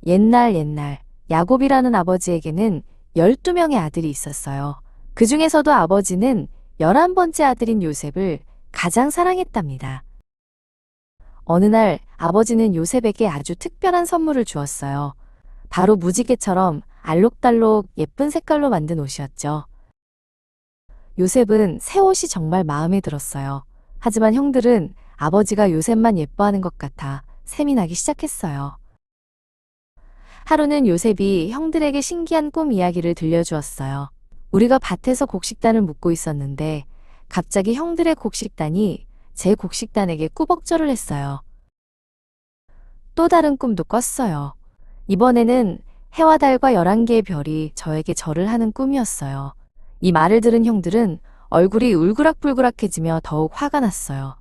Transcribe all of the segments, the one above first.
옛날 야곱이라는 아버지에게는 12명의 아들이 있었어요. 그 중에서도 아버지는 11번째 아들인 요셉을 가장 사랑했답니다. 어느 날 아버지는 요셉에게 아주 특별한 선물을 주었어요. 바로 무지개처럼 알록달록 예쁜 색깔로 만든 옷이었죠. 요셉은 새 옷이 정말 마음에 들었어요. 하지만 형들은 아버지가 요셉만 예뻐하는 것 같아 셈이 나기 시작했어요. 하루는 요셉이 형들에게 신기한 꿈 이야기를 들려주었어요. 우리가 밭에서 곡식단을 묶고 있었는데 갑자기 형들의 곡식단이 제 곡식단에게 꾸벅절을 했어요. 또 다른 꿈도 꿨어요. 이번에는 해와 달과 11개의 별이 저에게 절을 하는 꿈이었어요. 이 말을 들은 형들은 얼굴이 울그락불그락해지며 더욱 화가 났어요.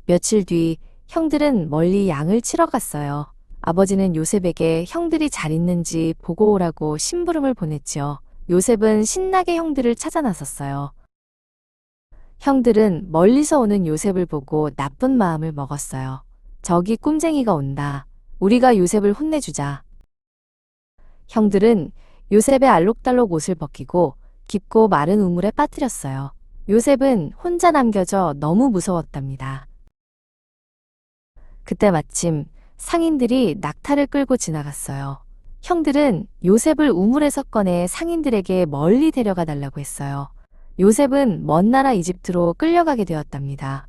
며칠 뒤 형들은 멀리 양을 치러 갔어요. 아버지는 요셉에게 형들이 잘 있는지 보고 오라고 심부름을 보냈지요. 요셉은 신나게 형들을 찾아 나섰어요. 형들은 멀리서 오는 요셉을 보고 나쁜 마음을 먹었어요. 저기 꼼쟁이가 온다. 우리가 요셉을 혼내주자. 형들은 요셉의 알록달록 옷을 벗기고 깊고 마른 우물에 빠뜨렸어요. 요셉은 혼자 남겨져 너무 무서웠답니다. 그때 마침 상인들이 낙타를 끌고 지나갔어요. 형들은 요셉을 우물에서 꺼내 상인들에게 멀리 데려가 달라고 했어요. 요셉은 먼 나라 이집트로 끌려가게 되었답니다.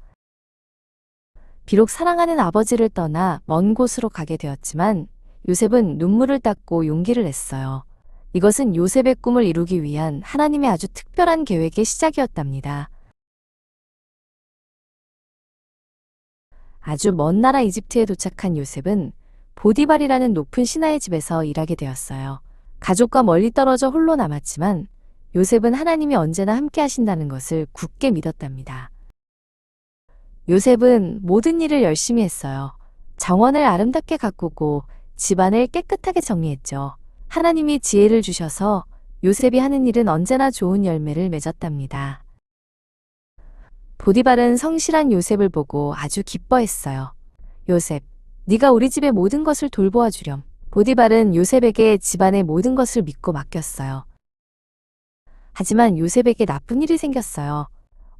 비록 사랑하는 아버지를 떠나 먼 곳으로 가게 되었지만 요셉은 눈물을 닦고 용기를 냈어요. 이것은 요셉의 꿈을 이루기 위한 하나님의 아주 특별한 계획의 시작이었답니다. 아주 먼 나라 이집트에 도착한 요셉은 보디발이라는 높은 신하의 집에서 일하게 되었어요. 가족과 멀리 떨어져 홀로 남았지만 요셉은 하나님이 언제나 함께 하신다는 것을 굳게 믿었답니다. 요셉은 모든 일을 열심히 했어요. 정원을 아름답게 가꾸고 집안을 깨끗하게 정리했죠. 하나님이 지혜를 주셔서 요셉이 하는 일은 언제나 좋은 열매를 맺었답니다. 보디발은 성실한 요셉을 보고 아주 기뻐했어요. 요셉, 네가 우리 집의 모든 것을 돌보아 주렴. 보디발은 요셉에게 집안의 모든 것을 믿고 맡겼어요. 하지만 요셉에게 나쁜 일이 생겼어요.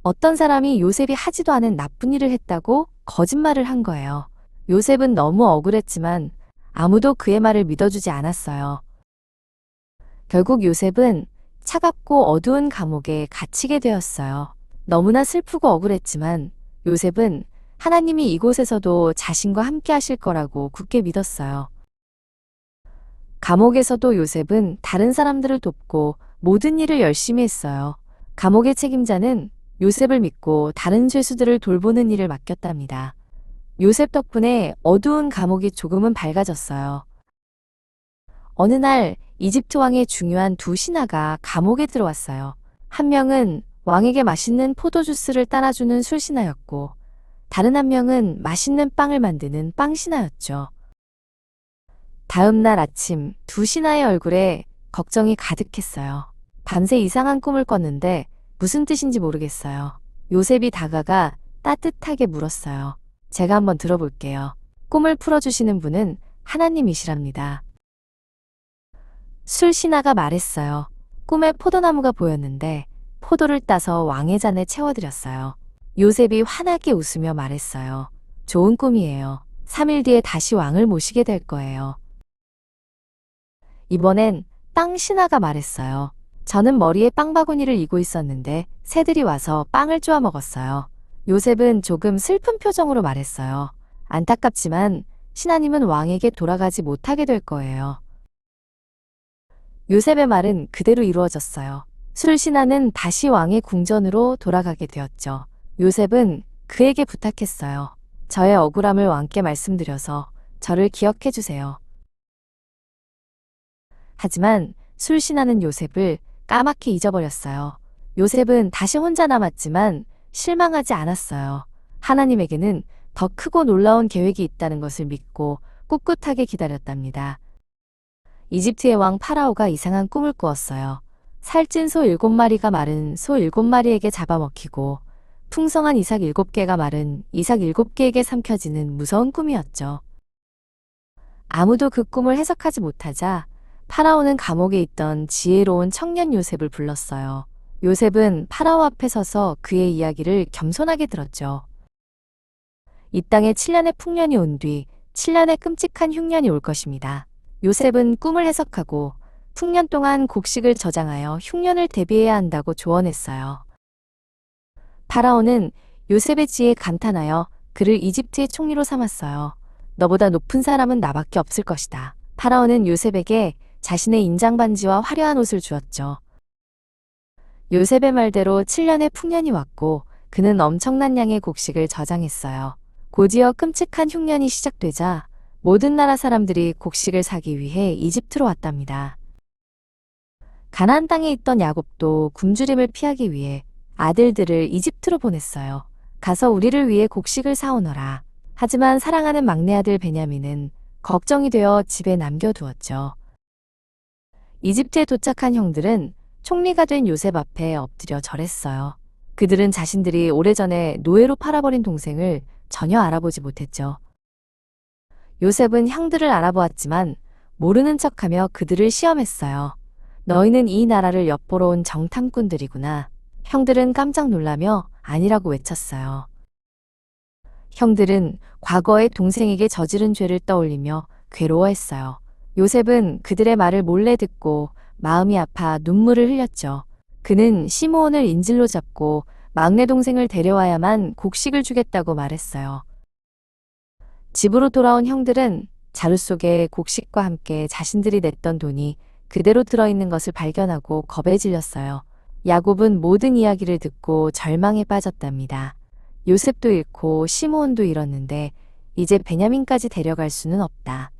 어떤 사람이 요셉이 하지도 않은 나쁜 일을 했다고 거짓말을 한 거예요. 요셉은 너무 억울했지만 아무도 그의 말을 믿어주지 않았어요. 결국 요셉은 차갑고 어두운 감옥에 갇히게 되었어요. 너무나 슬프고 억울했지만 요셉은 하나님이 이곳에서도 자신과 함께 하실 거라고 굳게 믿었어요. 감옥에서도 요셉은 다른 사람들을 돕고 모든 일을 열심히 했어요. 감옥의 책임자는 요셉을 믿고 다른 죄수들을 돌보는 일을 맡겼답니다. 요셉 덕분에 어두운 감옥이 조금은 밝아졌어요. 어느 날 이집트 왕의 중요한 두 신하가 감옥에 들어왔어요. 한 명은 왕에게 맛있는 포도주스를 따라주는 술신하였고 다른 한 명은 맛있는 빵을 만드는 빵신하였죠. 다음 날 아침 두 신하의 얼굴에 걱정이 가득했어요. 밤새 이상한 꿈을 꿨는데 무슨 뜻인지 모르겠어요. 요셉이 다가가 따뜻하게 물었어요. 제가 한번 들어볼게요. 꿈을 풀어주시는 분은 하나님이시랍니다. 술신하가 말했어요. 꿈에 포도나무가 보였는데 포도를 따서 왕의 잔에 채워드렸어요. 요셉이 환하게 웃으며 말했어요. 좋은 꿈이에요. 3일 뒤에 다시 왕을 모시게 될 거예요. 이번엔 빵신하가 말했어요. 저는 머리에 빵바구니를 이고 있었는데 새들이 와서 빵을 쪼아 먹었어요. 요셉은 조금 슬픈 표정으로 말했어요. 안타깝지만 신하님은 왕에게 돌아가지 못하게 될 거예요. 요셉의 말은 그대로 이루어졌어요. 술신하는 다시 왕의 궁전으로 돌아가게 되었죠. 요셉은 그에게 부탁했어요. 저의 억울함을 왕께 말씀드려서 저를 기억해 주세요. 하지만 술신하는 요셉을 까맣게 잊어버렸어요. 요셉은 다시 혼자 남았지만 실망하지 않았어요. 하나님에게는 더 크고 놀라운 계획이 있다는 것을 믿고 꿋꿋하게 기다렸답니다. 이집트의 왕 파라오가 이상한 꿈을 꾸었어요. 살찐 소 7마리가 마른 소 7마리에게 잡아먹히고 풍성한 이삭 7개가 마른 이삭 7개에게 삼켜지는 무서운 꿈이었죠. 아무도 그 꿈을 해석하지 못하자 파라오는 감옥에 있던 지혜로운 청년 요셉을 불렀어요. 요셉은 파라오 앞에 서서 그의 이야기를 겸손하게 들었죠. 이 땅에 7년의 풍년이 온 뒤 7년의 끔찍한 흉년이 올 것입니다. 요셉은 꿈을 해석하고 풍년 동안 곡식을 저장하여 흉년을 대비해야 한다고 조언했어요. 파라오는 요셉의 지혜에 감탄하여 그를 이집트의 총리로 삼았어요. 너보다 높은 사람은 나밖에 없을 것이다. 파라오는 요셉에게 자신의 인장 반지와 화려한 옷을 주었죠. 요셉의 말대로 7년의 풍년이 왔고 그는 엄청난 양의 곡식을 저장했어요. 곧이어 끔찍한 흉년이 시작되자 모든 나라 사람들이 곡식을 사기 위해 이집트로 왔답니다. 가나안 땅에 있던 야곱도 굶주림을 피하기 위해 아들들을 이집트로 보냈어요. 가서 우리를 위해 곡식을 사오너라. 하지만 사랑하는 막내 아들 베냐민은 걱정이 되어 집에 남겨두었죠. 이집트에 도착한 형들은 총리가 된 요셉 앞에 엎드려 절했어요. 그들은 자신들이 오래전에 노예로 팔아버린 동생을 전혀 알아보지 못했죠. 요셉은 형들을 알아보았지만 모르는 척하며 그들을 시험했어요. 너희는 이 나라를 엿보러 온 정탐꾼들이구나. 형들은 깜짝 놀라며 아니라고 외쳤어요. 형들은 과거에 동생에게 저지른 죄를 떠올리며 괴로워했어요. 요셉은 그들의 말을 몰래 듣고 마음이 아파 눈물을 흘렸죠. 그는 시므온을 인질로 잡고 막내 동생을 데려와야만 곡식을 주겠다고 말했어요. 집으로 돌아온 형들은 자루 속에 곡식과 함께 자신들이 냈던 돈이 그대로 들어있는 것을 발견하고 겁에 질렸어요. 야곱은 모든 이야기를 듣고 절망에 빠졌답니다. 요셉도 잃고 시므온도 잃었는데 이제 베냐민까지 데려갈 수는 없다.